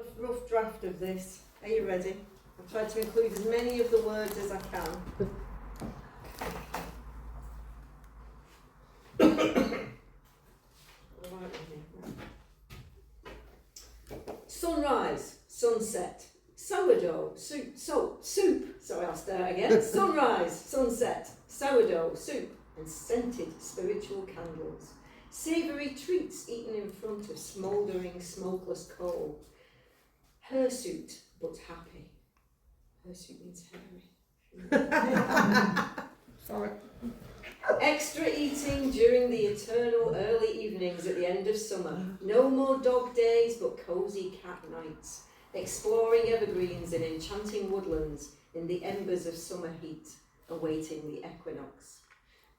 A rough draft of this. Are you ready? I've tried to include as many of the words as I can. Sunrise, sunset, sourdough, soup. Sorry, I'll start again. Sunrise, sunset, sourdough, soup, and scented spiritual candles. Savoury treats eaten in front of smouldering, smokeless coal. Hirsute, but happy. Hirsute means hairy. Sorry. Extra eating during the eternal early evenings at the end of summer. No more dog days, but cosy cat nights. Exploring evergreens in enchanting woodlands in the embers of summer heat, awaiting the equinox.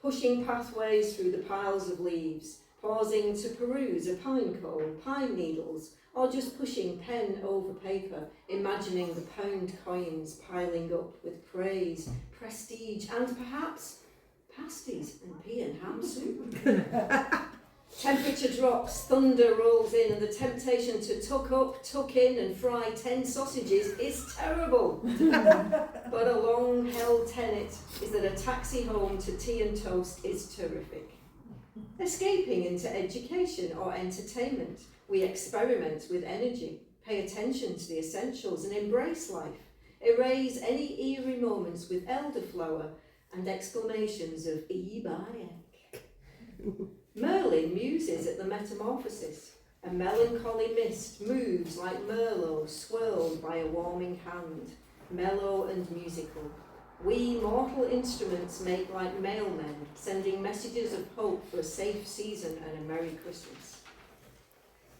Pushing pathways through the piles of leaves, pausing to peruse a pine cone, pine needles, or just pushing pen over paper, imagining the pound coins piling up with praise, prestige, and perhaps pasties and pea and ham soup. Temperature drops, thunder rolls in, and the temptation to tuck up, tuck in, and fry 10 sausages is terrible. But a long-held tenet is that a taxi home to tea and toast is terrific. Escaping into education or entertainment, we experiment with energy, pay attention to the essentials, and embrace life. Erase any eerie moments with elderflower and exclamations of "Ebaek." Merlin muses at the metamorphosis. A melancholy mist moves like Merlot swirled by a warming hand, mellow and musical. We mortal instruments make like mailmen, sending messages of hope for a safe season and a Merry Christmas.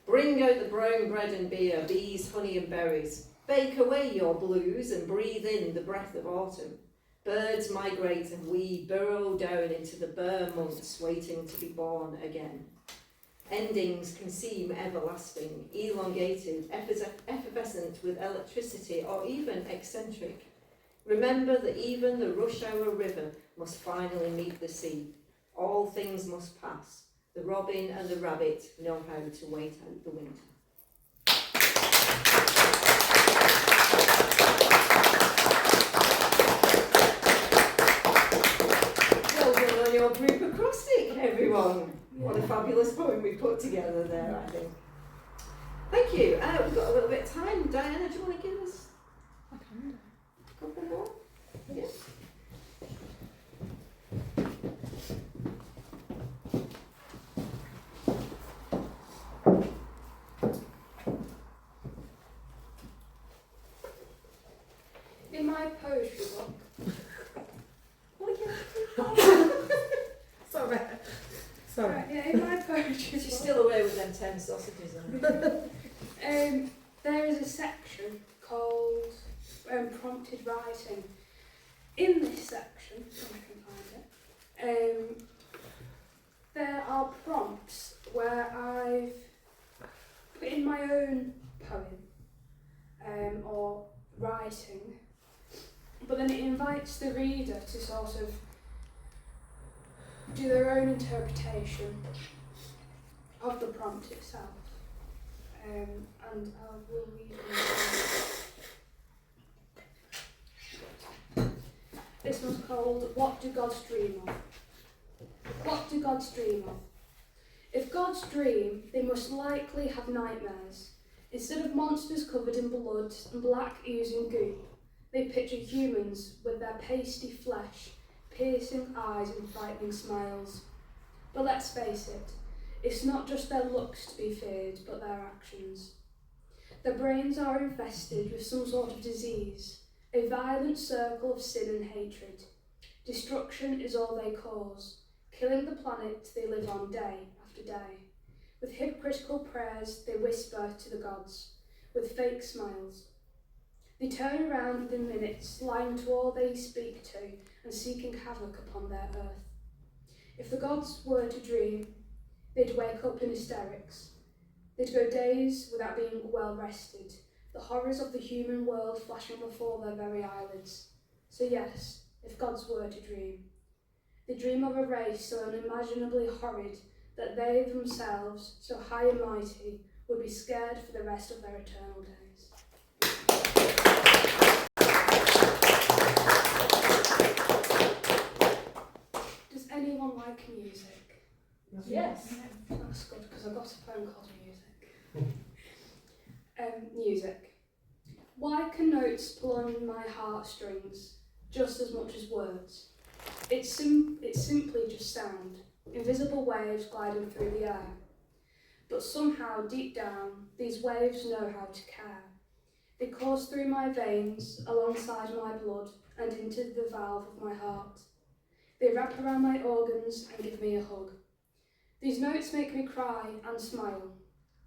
Bring out the brown bread and beer, bees, honey and berries. Bake away your blues and breathe in the breath of autumn. Birds migrate and we burrow down into the bare months waiting to be born again. Endings can seem everlasting, elongated, effervescent with electricity, or even eccentric. Remember that even the rush hour river must finally meet the sea. All things must pass. The robin and the rabbit know how to wait out the winter. Well done on your group acrostic, everyone. What a fabulous poem we put together there, I think. Thank you. We've got a little bit of time. Diana, do you want to give us a couple more? Yeah. In my poetry book. Sorry. Right, yeah, in my poetry She's book. still away with them 10 sausages on. There is a section called prompted writing. In this section, if I can find it, there are prompts where I've put in my own poem or writing, but then it invites the reader to sort of do their own interpretation of the prompt itself. And I will read it. This one's called What Do Gods Dream Of? What do gods dream of? If gods dream, they must likely have nightmares. Instead of monsters covered in blood and black oozing goo, they picture humans with their pasty flesh, piercing eyes and frightening smiles. But let's face it, it's not just their looks to be feared, but their actions. Their brains are infested with some sort of disease, a violent circle of sin and hatred. Destruction is all they cause, killing the planet they live on day after day. With hypocritical prayers, they whisper to the gods, with fake smiles. They turn around within minutes, lying to all they speak to and seeking havoc upon their earth. If the gods were to dream, they'd wake up in hysterics. They'd go days without being well rested, the horrors of the human world flashing before their very eyelids. So yes, if gods were to dream, they dream of a race so unimaginably horrid that they themselves, so high and mighty, would be scared for the rest of their eternal days. Does anyone like music? Yes. That's good, because I've got a phone called music. Music. Why can notes pull on my heartstrings just as much as words? It's simply just sound, invisible waves gliding through the air. But somehow, deep down, these waves know how to care. They course through my veins, alongside my blood, and into the valve of my heart. They wrap around my organs and give me a hug. These notes make me cry and smile.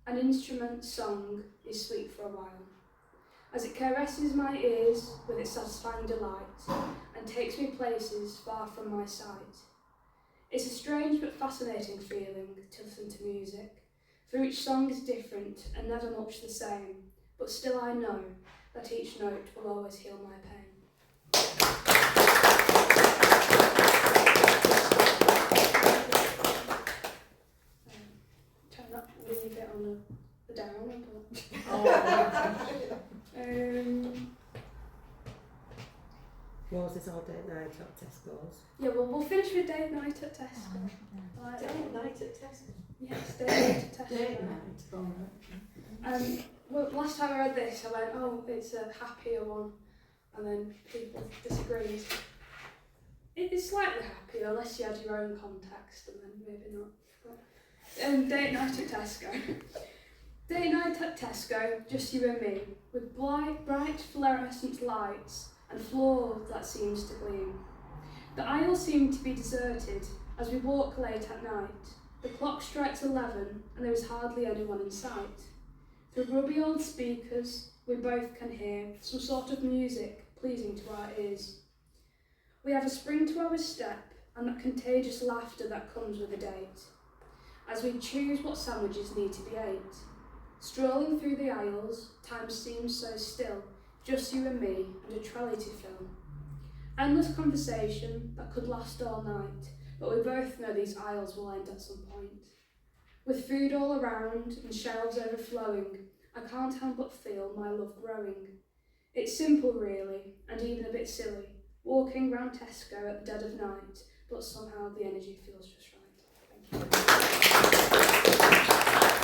An instrument's song is sweet for a while, as it caresses my ears with its satisfying delight and takes me places far from my sight. It's a strange but fascinating feeling to listen to music, for each song is different and never much the same, but still I know that each note will always heal my pain. Try not to leave it on the downer, but... Yours is all day night at Tesco's. Yeah, well, we'll finish with date night at Tesco. Date night at Tesco. Yes, date night at Tesco. Date night. Well, last time I read this, I went, oh, it's a happier one, and then people disagreed. It is slightly happier, unless you had your own context, and then maybe not. But, date night at Tesco. Date night at Tesco, just you and me, with bright fluorescent lights and floor that seems to gleam. The aisles seem to be deserted as we walk late at night. The clock strikes 11 and there is hardly anyone in sight. Through grubby old speakers, we both can hear some sort of music pleasing to our ears. We have a spring to our step and that contagious laughter that comes with a date, as we choose what sandwiches need to be ate. Strolling through the aisles, time seems so still, just you and me and a trolley to fill. Endless conversation that could last all night, but we both know these aisles will end at some point. With food all around and shelves overflowing, I can't help but feel my love growing. It's simple really, and even a bit silly, walking round Tesco at the dead of night, but somehow the energy feels just right. Thank you.